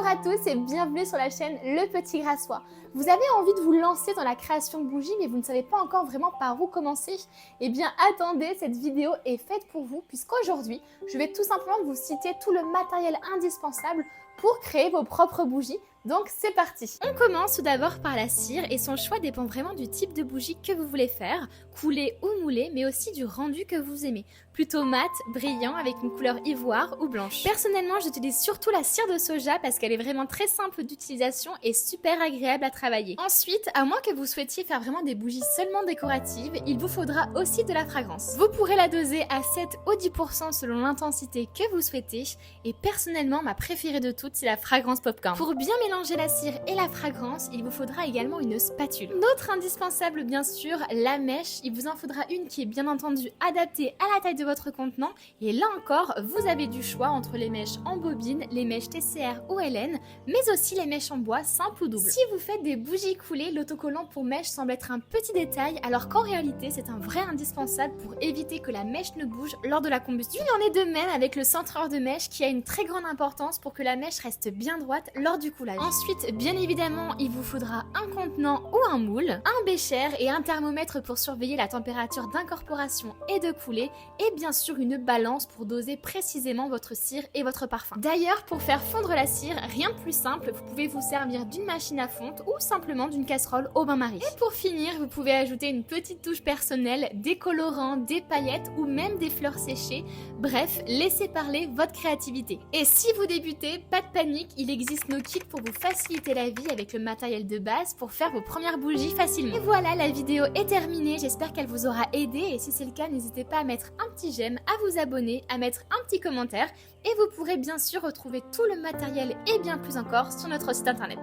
à tous et bienvenue sur la chaîne Le Petit Grassois. Vous avez envie de vous lancer dans la création de bougies mais vous ne savez pas encore vraiment par où commencer? Eh bien attendez, cette vidéo est faite pour vous puisqu'aujourd'hui je vais tout simplement vous citer tout le matériel indispensable pour créer vos propres bougies. Donc c'est parti. On commence tout d'abord par la cire et son choix dépend vraiment du type de bougie que vous voulez faire, coulée ou moulée, mais aussi du rendu que vous aimez. Plutôt mat, brillant, avec une couleur ivoire ou blanche. Personnellement, j'utilise surtout la cire de soja parce qu'elle est vraiment très simple d'utilisation et super agréable à travailler. Ensuite, à moins que vous souhaitiez faire vraiment des bougies seulement décoratives, il vous faudra aussi de la fragrance. Vous pourrez la doser à 7 ou 10% selon l'intensité que vous souhaitez. Et personnellement, ma préférée de toutes, c'est la fragrance popcorn. Pour bien mélanger la cire et la fragrance, il vous faudra également une spatule. Notre indispensable, bien sûr, la mèche. Il vous en faudra une qui est bien entendu adaptée à la taille de votre contenant. Et là encore, vous avez du choix entre les mèches en bobine, les mèches TCR ou LN, mais aussi les mèches en bois simple ou double. Si vous faites des bougies coulées, l'autocollant pour mèche semble être un petit détail, alors qu'en réalité, c'est un vrai indispensable pour éviter que la mèche ne bouge lors de la combustion. Il en est de même avec le centreur de mèche qui a une très grande importance pour que la mèche reste bien droite lors du coulage. Ensuite, bien évidemment, il vous faudra un contenant ou un moule, un bécher et un thermomètre pour surveiller la température d'incorporation et de coulée, et bien sûr une balance pour doser précisément votre cire et votre parfum. D'ailleurs, pour faire fondre la cire, rien de plus simple, vous pouvez vous servir d'une machine à fonte ou simplement d'une casserole au bain-marie. Et pour finir, vous pouvez ajouter une petite touche personnelle, des colorants, des paillettes ou même des fleurs séchées. Bref, laissez parler votre créativité. Et si vous débutez, pas de panique, il existe nos kits pour vous faciliter la vie avec le matériel de base pour faire vos premières bougies facilement. Et voilà, la vidéo est terminée, j'espère qu'elle vous aura aidé et si c'est le cas, n'hésitez pas à mettre un petit j'aime, à vous abonner, à mettre un petit commentaire et vous pourrez bien sûr retrouver tout le matériel et bien plus encore sur notre site internet.